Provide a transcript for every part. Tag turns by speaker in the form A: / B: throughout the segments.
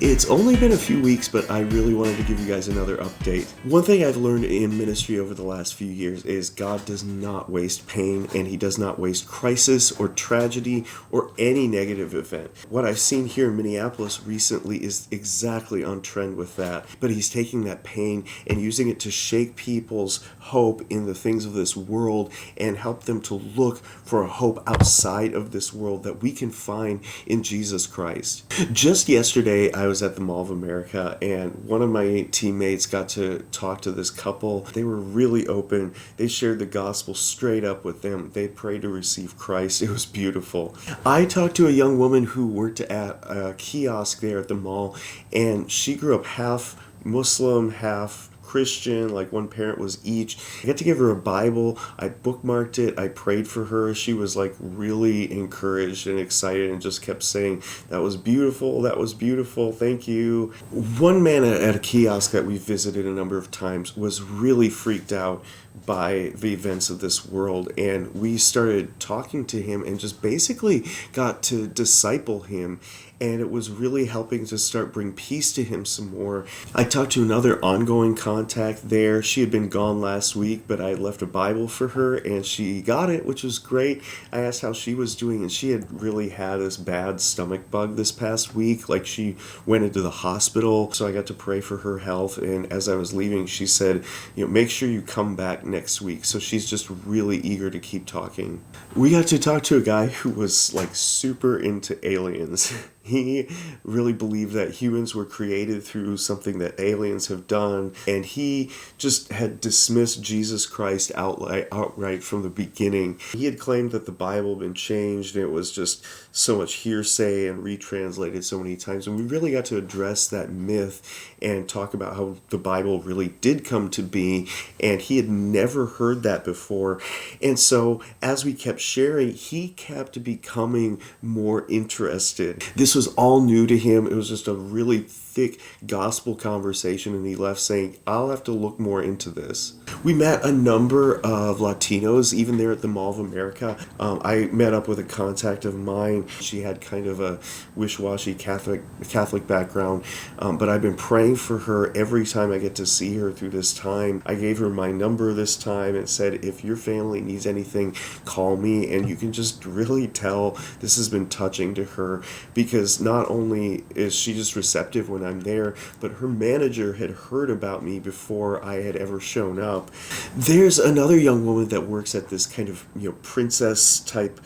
A: It's only been a few weeks, but I really wanted to give you guys another update. One thing I've learned in ministry over the last few years is God does not waste pain, and He does not waste crisis or tragedy or any negative event. What I've seen here in Minneapolis recently is exactly on trend with that, but He's taking that pain and using it to shake people's hope in the things of this world and help them to look for a hope outside of this world that we can find in Jesus Christ. Just yesterday, I was at the Mall of America, and one of my teammates got to talk to this couple. They were really open. They shared the gospel straight up with them. They prayed to receive Christ. It was beautiful. I talked to a young woman who worked at a kiosk there at the mall, and she grew up half Muslim, half Christian, like one parent was each. I got to give her a Bible. I bookmarked it. I prayed for her. She was like really encouraged and excited and just kept saying, "That was beautiful. That was beautiful. Thank you." One man at a kiosk that we visited a number of times was really freaked out by the events of this world, and we started talking to him and just basically got to disciple him, and it was really helping to start bring peace to him some more. I talked to another ongoing contact there. She had been gone last week, but I left a Bible for her and she got it, which was great. I asked how she was doing, and she had really had this bad stomach bug this past week. Like, she went into the hospital, so I got to pray for her health, and as I was leaving, she said, make sure you come back next week. So she's just really eager to keep talking. We got to talk to a guy who was like super into aliens. He really believed that humans were created through something that aliens have done, and he just had dismissed Jesus Christ outright from the beginning. He had claimed that the Bible had been changed, and it was just so much hearsay and retranslated so many times, and we really got to address that myth and talk about how the Bible really did come to be, and he had never heard that before. And so as we kept sharing, he kept becoming more interested. This was all new to him. It was just a really thick gospel conversation, and he left saying, "I'll have to look more into this." We met a number of Latinos, even there at the Mall of America. I met up with a contact of mine. She had kind of a wish-washy Catholic background, but I've been praying for her every time I get to see her through this time. I gave her my number this time and said, if your family needs anything, call me. And you can just really tell this has been touching to her, because not only is she just receptive when I'm there, but her manager had heard about me before I had ever shown up. There's another young woman that works at this kind of princess type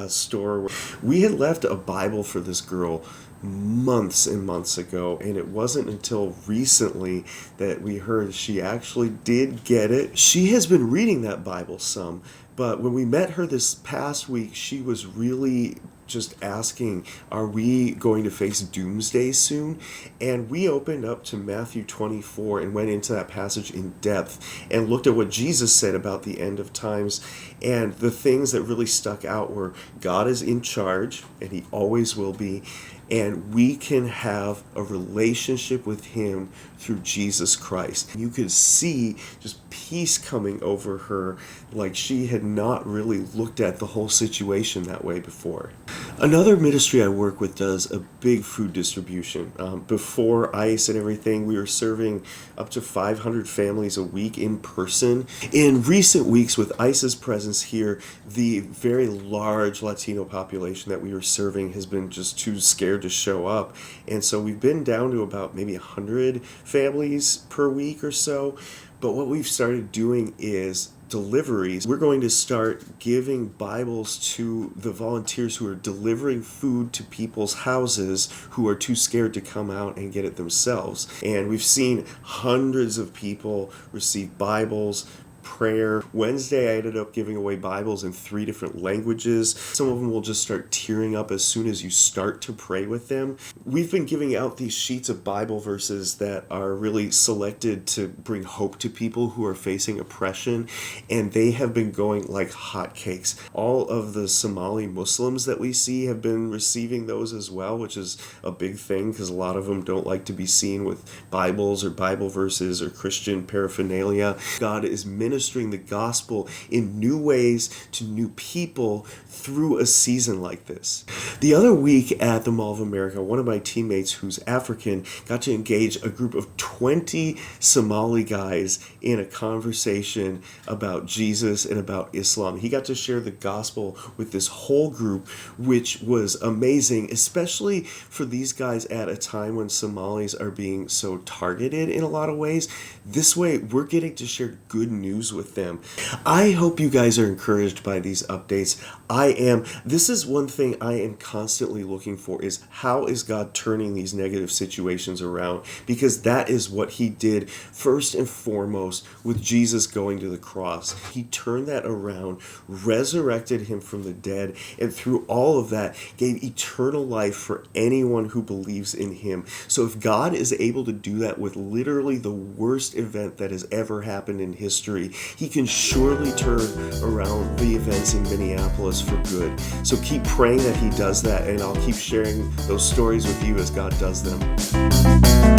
A: store. We had left a Bible for this girl months and months ago, and it wasn't until recently that we heard she actually did get it. She has been reading that Bible some, but when we met her this past week, she was really just asking, are we going to face doomsday soon? And we opened up to Matthew 24 and went into that passage in depth and looked at what Jesus said about the end of times. And the things that really stuck out were God is in charge, and He always will be, and we can have a relationship with Him through Jesus Christ. You could see just peace coming over her, like she had not really looked at the whole situation that way before. Another ministry I work with does a big food distribution. Before ICE and everything, we were serving up to 500 families a week in person. In recent weeks, with ICE's presence here, the very large Latino population that we were serving has been just too scared to show up. And so we've been down to about maybe 100 families per week or so. But what we've started doing is deliveries. We're going to start giving Bibles to the volunteers who are delivering food to people's houses who are too scared to come out and get it themselves. And we've seen hundreds of people receive Bibles, prayer. Wednesday, I ended up giving away Bibles in 3 different languages. Some of them will just start tearing up as soon as you start to pray with them. We've been giving out these sheets of Bible verses that are really selected to bring hope to people who are facing oppression, and they have been going like hotcakes. All of the Somali Muslims that we see have been receiving those as well, which is a big thing because a lot of them don't like to be seen with Bibles or Bible verses or Christian paraphernalia. God is ministering the gospel in new ways to new people through a season like this. The other week at the Mall of America, one of my teammates who's African got to engage a group of 20 Somali guys in a conversation about Jesus and about Islam. He got to share the gospel with this whole group, which was amazing, especially for these guys at a time when Somalis are being so targeted in a lot of ways. This way, we're getting to share good news with them. I hope you guys are encouraged by these updates. I am. This is one thing I am constantly looking for, is how is God turning these negative situations around? Because that is what he did first and foremost with Jesus going to the cross. He turned that around, resurrected him from the dead, and through all of that gave eternal life for anyone who believes in him. So if God is able to do that with literally the worst event that has ever happened in history, he can surely turn around the events in Minneapolis for good. So keep praying that he does that, and I'll keep sharing those stories with you as God does them.